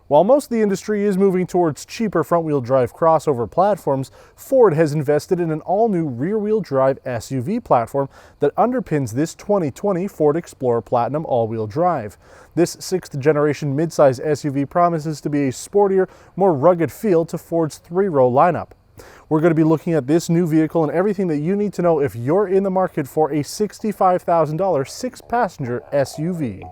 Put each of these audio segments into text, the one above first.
While most of the industry is moving towards cheaper front-wheel drive crossover platforms, Ford has invested in an all-new rear-wheel drive SUV platform that underpins this 2020 Ford Explorer Platinum all-wheel drive. This 6th-generation midsize SUV promises to be a sportier, more rugged feel to Ford's 3-row lineup. We're going to be looking at this new vehicle and everything that you need to know if you're in the market for a $65,000 6-passenger SUV.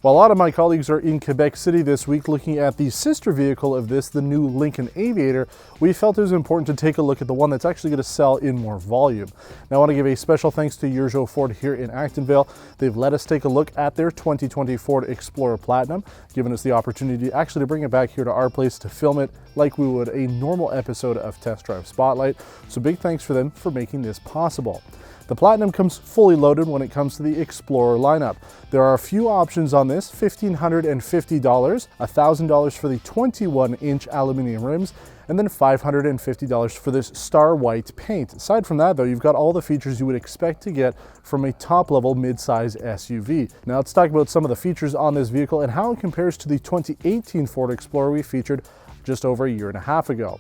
While a lot of my colleagues are in Quebec City this week looking at the sister vehicle of this, the new Lincoln Aviator, we felt it was important to take a look at the one that's actually going to sell in more volume. Now I want to give a special thanks to Urjo Ford here in Actonville. They've let us take a look at their 2020 Ford Explorer Platinum, giving us the opportunity actually to bring it back here to our place to film it like we would a normal episode of Test Drive Spotlight. So big thanks for them for making this possible. The Platinum comes fully loaded when it comes to the Explorer lineup. There are a few options on this: $1,550, $1,000 for the 21-inch aluminium rims, and then $550 for this star white paint. Aside from that though, you've got all the features you would expect to get from a top-level mid-size SUV. Now let's talk about some of the features on this vehicle and how it compares to the 2018 Ford Explorer we featured just over a year and a half ago.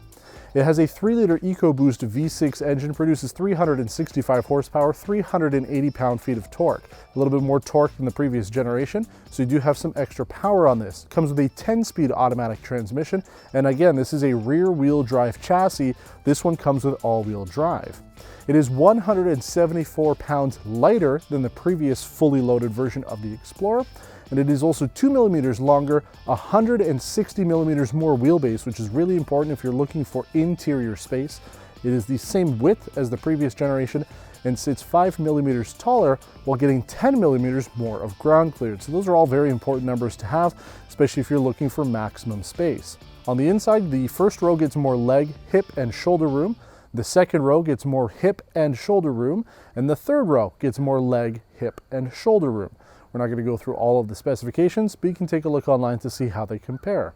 It has a 3-liter EcoBoost V6 engine, produces 365 horsepower, 380 pound-feet of torque. A little bit more torque than the previous generation, so you do have some extra power on this. It comes with a 10-speed automatic transmission, and again, this is a rear-wheel drive chassis. This one comes with all-wheel drive. It is 174 pounds lighter than the previous fully loaded version of the Explorer, and it is also 2 millimeters longer, 160 millimeters more wheelbase, which is really important if you're looking for interior space. It is the same width as the previous generation and sits 5 millimeters taller while getting 10 millimeters more of ground clearance. So those are all very important numbers to have, especially if you're looking for maximum space. On the inside, the first row gets more leg, hip, and shoulder room. The second row gets more hip and shoulder room, and the third row gets more leg, hip, and shoulder room. We're not going to go through all of the specifications, but you can take a look online to see how they compare.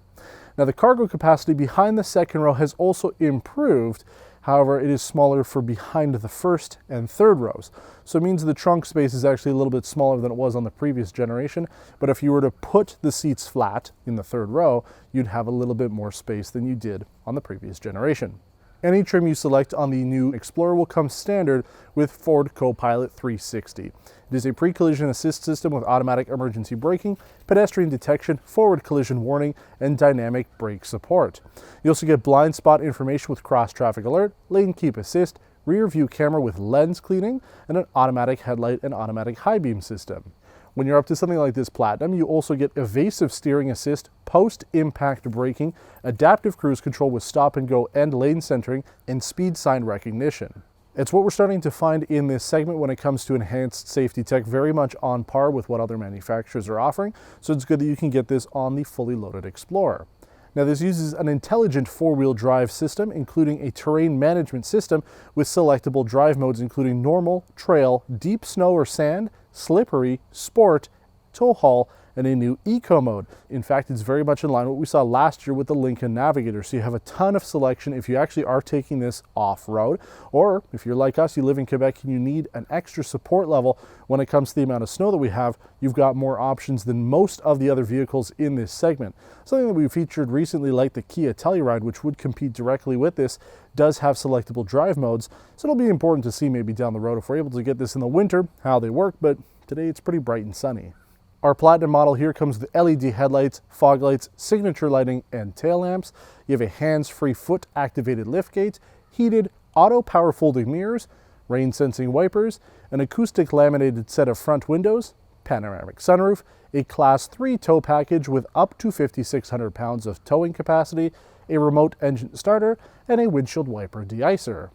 Now the cargo capacity behind the second row has also improved. However, it is smaller for behind the first and third rows. So it means the trunk space is actually a little bit smaller than it was on the previous generation. But if you were to put the seats flat in the third row, you'd have a little bit more space than you did on the previous generation. Any trim you select on the new Explorer will come standard with Ford Co-Pilot 360. It is a pre-collision assist system with automatic emergency braking, pedestrian detection, forward collision warning, and dynamic brake support. You also get blind spot information with cross-traffic alert, lane keep assist, rear view camera with lens cleaning, and an automatic headlight and automatic high beam system. When you're up to something like this Platinum, you also get evasive steering assist, post-impact braking, adaptive cruise control with stop and go and lane centering, and speed sign recognition. It's what we're starting to find in this segment when it comes to enhanced safety tech, very much on par with what other manufacturers are offering, so it's good that you can get this on the fully loaded Explorer. Now this uses an intelligent 4-wheel drive system, including a terrain management system with selectable drive modes including normal, trail, deep snow or sand, slippery, sport, tow haul, and a new eco mode. In fact, it's very much in line with what we saw last year with the Lincoln Navigator. So you have a ton of selection if you actually are taking this off-road, or if you're like us, you live in Quebec and you need an extra support level when it comes to the amount of snow that we have, you've got more options than most of the other vehicles in this segment. Something that we featured recently, like the Kia Telluride, which would compete directly with this, does have selectable drive modes. So it'll be important to see maybe down the road if we're able to get this in the winter, how they work, but today it's pretty bright and sunny. Our Platinum model here comes with LED headlights, fog lights, signature lighting, and tail lamps. You have a hands-free foot-activated liftgate, heated auto power folding mirrors, rain-sensing wipers, an acoustic laminated set of front windows, panoramic sunroof, a Class 3 tow package with up to 5,600 pounds of towing capacity, a remote engine starter, and a windshield wiper de-icer.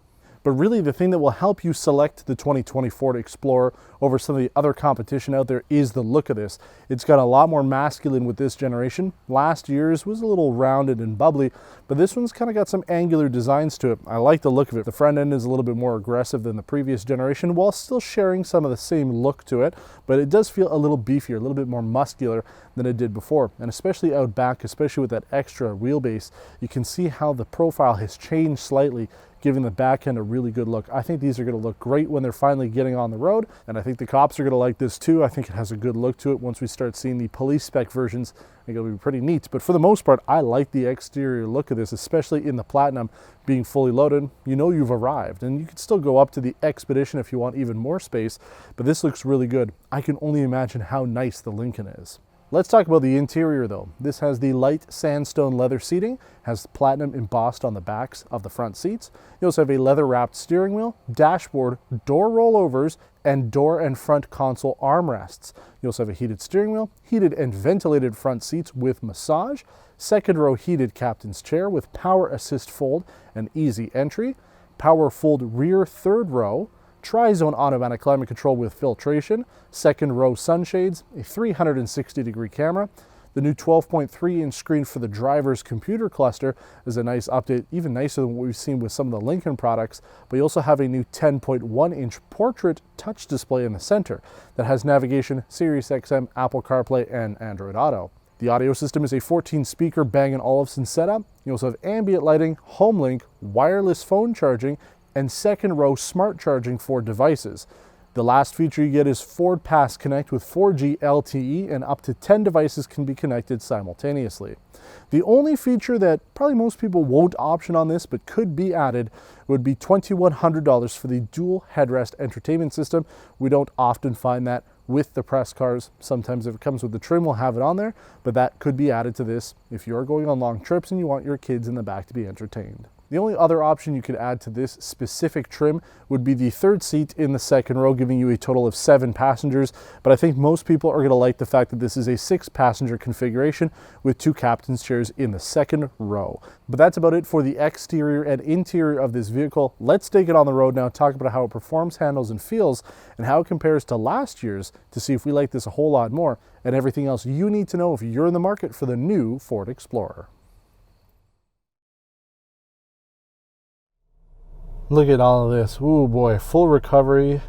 But really the thing that will help you select the 2020 Ford Explorer over some of the other competition out there is the look of this. It's got a lot more masculine with this generation. Last year's was a little rounded and bubbly, but this one's kind of got some angular designs to it. I like the look of it. The front end is a little bit more aggressive than the previous generation while still sharing some of the same look to it, but it does feel a little beefier, a little bit more muscular than it did before. And especially out back, especially with that extra wheelbase, you can see how the profile has changed slightly giving the back end a really good look. I think these are going to look great when they're finally getting on the road, and I think the cops are going to like this too. I think it has a good look to it. Once we start seeing the police spec versions, I think it'll be pretty neat. But for the most part, I like the exterior look of this, especially in the Platinum being fully loaded. You know you've arrived, and you can still go up to the Expedition if you want even more space, but this looks really good. I can only imagine how nice the Lincoln is. Let's talk about the interior though. This has the light sandstone leather seating, has platinum embossed on the backs of the front seats. You also have a leather wrapped steering wheel, dashboard, door rollovers, and door and front console armrests. You also have a heated steering wheel, heated and ventilated front seats with massage, second row heated captain's chair with power assist fold and easy entry, power fold rear third row, tri-zone automatic climate control with filtration, second row sunshades, a 360-degree camera. The new 12.3-inch screen for the driver's computer cluster is a nice update, even nicer than what we've seen with some of the Lincoln products. But you also have a new 10.1-inch portrait touch display in the center that has navigation, SiriusXM, Apple CarPlay, and Android Auto. The audio system is a 14-speaker Bang & Olufsen setup. You also have ambient lighting, home link, wireless phone charging, and second row smart charging for devices. The last feature you get is Fordpass Connect with 4G LTE, and up to 10 devices can be connected simultaneously. The only feature that probably most people won't option on this but could be added would be $2,100 for the dual headrest entertainment system. We don't often find that with the press cars. Sometimes if it comes with the trim, we'll have it on there, but that could be added to this if you're going on long trips and you want your kids in the back to be entertained. The only other option you could add to this specific trim would be the third seat in the second row, giving you a total of 7 passengers. But I think most people are going to like the fact that this is a 6-passenger configuration with 2 captain's chairs in the second row. But that's about it for the exterior and interior of this vehicle. Let's take it on the road now, talk about how it performs, handles, and feels, and how it compares to last year's to see if we like this a whole lot more, and everything else you need to know if you're in the market for the new Ford Explorer. Look at all of this. Ooh boy, full recovery,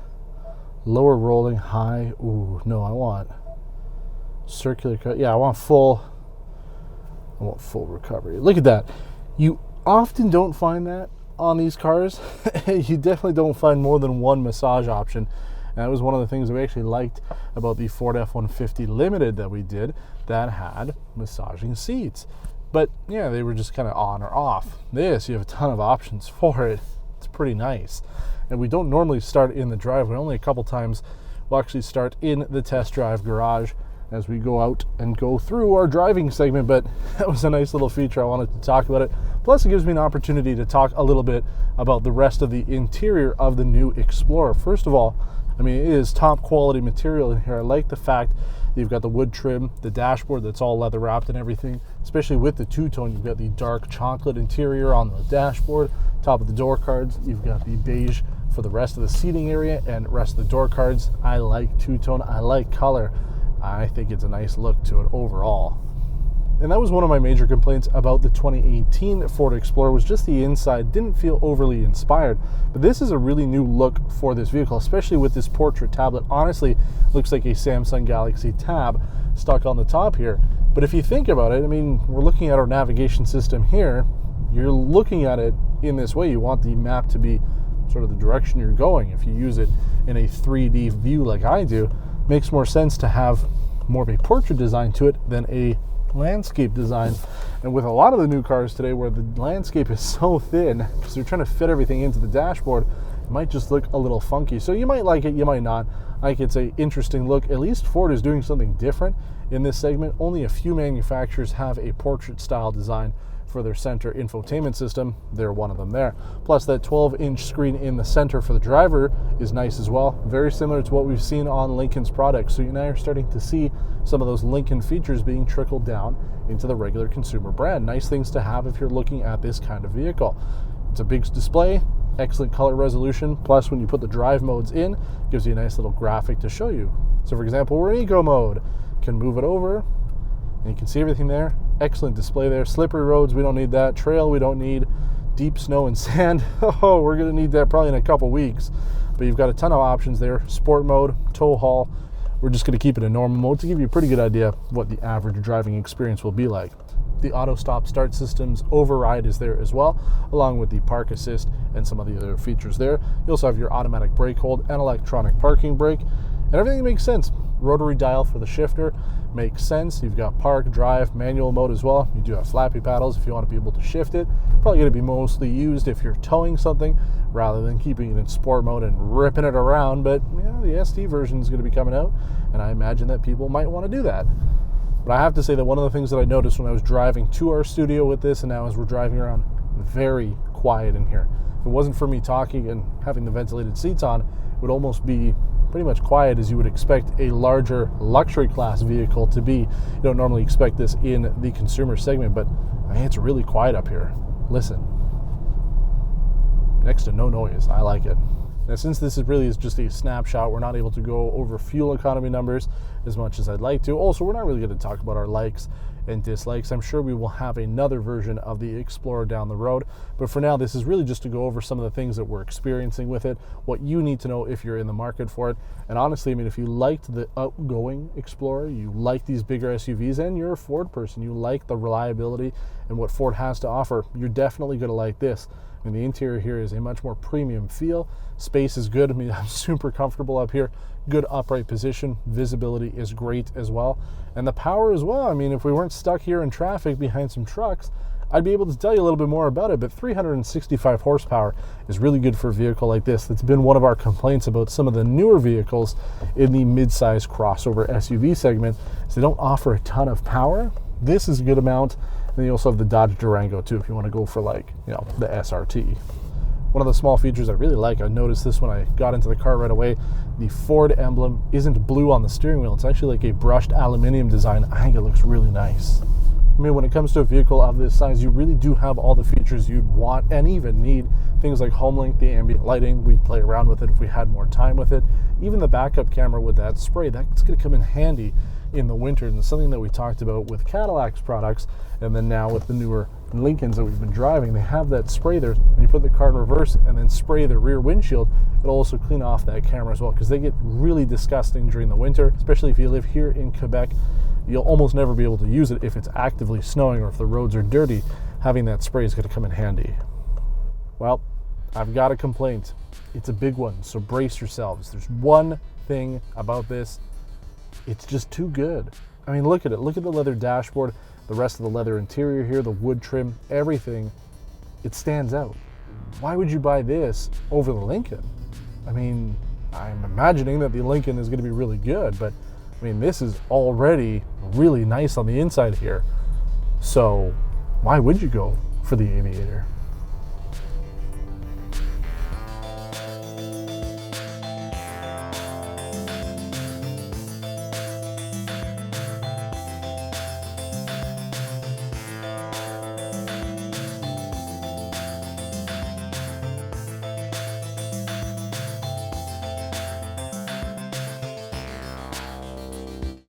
lower rolling, high. Ooh, no, I want circular cut. Yeah, I want full recovery. Look at that. You often don't find that on these cars. You definitely don't find more than one massage option. And that was one of the things that we actually liked about the Ford F-150 Limited that we did that had massaging seats. But yeah, they were just kind of on or off. This, you have a ton of options for it. It's pretty nice. And we don't normally start in the driveway. Only a couple times we'll actually start in the test drive garage as we go out and go through our driving segment. But that was a nice little feature. I wanted to talk about it. Plus it gives me an opportunity to talk a little bit about the rest of the interior of the new Explorer. First of all, I mean, it is top quality material in here. I like the fact that you've got the wood trim, the dashboard that's all leather wrapped and everything, especially with the two-tone. You've got the dark chocolate interior on the dashboard, top of the door cards. You've got the beige for the rest of the seating area and rest of the door cards. I like two-tone. I like color. I think it's a nice look to it overall. And that was one of my major complaints about the 2018 Ford Explorer, was just the inside didn't feel overly inspired. But this is a really new look for this vehicle, especially with this portrait tablet. Honestly, looks like a Samsung Galaxy Tab stuck on the top here. But if you think about it, I mean, we're looking at our navigation system here. You're looking at it in this way. You want the map to be sort of the direction you're going. If you use it in a 3D view like I do, it makes more sense to have more of a portrait design to it than a landscape design. And with a lot of the new cars today where the landscape is so thin because they're trying to fit everything into the dashboard, it might just look a little funky. So you might like it, you might not. I think it's an interesting look. At least Ford is doing something different in this segment. Only a few manufacturers have a portrait style design for their center infotainment system. They're one of them there. Plus that 12-inch screen in the center for the driver is nice as well. Very similar to what we've seen on Lincoln's products. So you now are starting to see some of those Lincoln features being trickled down into the regular consumer brand. Nice things to have if you're looking at this kind of vehicle. It's a big display, excellent color resolution. Plus when you put the drive modes in, it gives you a nice little graphic to show you. So for example, we're in eco mode. Can move it over and you can see everything there. Excellent display there. Slippery roads, we don't need that. Trail, we don't need. Deep snow and sand, oh, we're gonna need that probably in a couple weeks. But you've got a ton of options there. Sport mode, tow haul, We're just going to keep it in normal mode to give you a pretty good idea of what the average driving experience will be like. The auto stop start system's override is there as well, along with the park assist and some of the other features there. You also have your automatic brake hold and electronic parking brake, and everything makes sense. Rotary dial for the shifter makes sense. You've got park, drive, manual mode as well. You do have flappy paddles if you want to be able to shift it. Probably going to be mostly used if you're towing something rather than keeping it in sport mode and ripping it around, but yeah, the ST version is going to be coming out, and I imagine that people might want to do that. But I have to say that one of the things that I noticed when I was driving to our studio with this, and now as we're driving around, very quiet in here. If it wasn't for me talking and having the ventilated seats on, it would almost be pretty much quiet as you would expect a larger luxury class vehicle to be. You don't normally expect this in the consumer segment, but I mean, it's really quiet up here. Listen. Next to no noise. I like it. Now, since this is just a snapshot, we're not able to go over fuel economy numbers as much as I'd like to. Also, we're not really going to talk about our likes and dislikes. I'm sure we will have another version of the Explorer down the road, but for now, this is really just to go over some of the things that we're experiencing with it, what you need to know if you're in the market for it. And honestly, I mean, if you liked the outgoing Explorer, you like these bigger SUVs, and you're a Ford person, you like the reliability and what Ford has to offer, you're definitely going to like this. I mean, the interior here is a much more premium feel. Space is good. I mean, I'm super comfortable up here. Good upright position. Visibility is great as well. And the power as well. I mean, if we weren't stuck here in traffic behind some trucks, I'd be able to tell you a little bit more about it, but 365 horsepower is really good for a vehicle like this. That's been one of our complaints about some of the newer vehicles in the mid-size crossover SUV segment, is they don't offer a ton of power. This is a good amount. And you also have the Dodge Durango too, if you want to go for, like, you know, the SRT. One of the small features I really like, I noticed this when I got into the car right away, the Ford emblem isn't blue on the steering wheel. It's actually like a brushed aluminium design. I think it looks really nice. I mean, when it comes to a vehicle of this size, you really do have all the features you'd want and even need. Things like HomeLink, the ambient lighting, we'd play around with it if we had more time with it. Even the backup camera with that spray, that's going to come in handy in the winter, and something that we talked about with Cadillac's products, and then now with the newer Lincolns that we've been driving, they have that spray there. When you put the car in reverse and then spray the rear windshield, it'll also clean off that camera as well, because they get really disgusting during the winter, especially if you live here in Quebec. You'll almost never be able to use it if it's actively snowing or if the roads are dirty. Having that spray is going to come in handy. Well, I've got a complaint. It's a big one, so brace yourselves. There's one thing about this. It's just too good. I mean, look at it. Look at the leather dashboard, the rest of the leather interior here, the wood trim, everything. It stands out. Why would you buy this over the Lincoln? I mean, I'm imagining that the Lincoln is going to be really good, but I mean, this is already really nice on the inside here. So why would you go for the Aviator?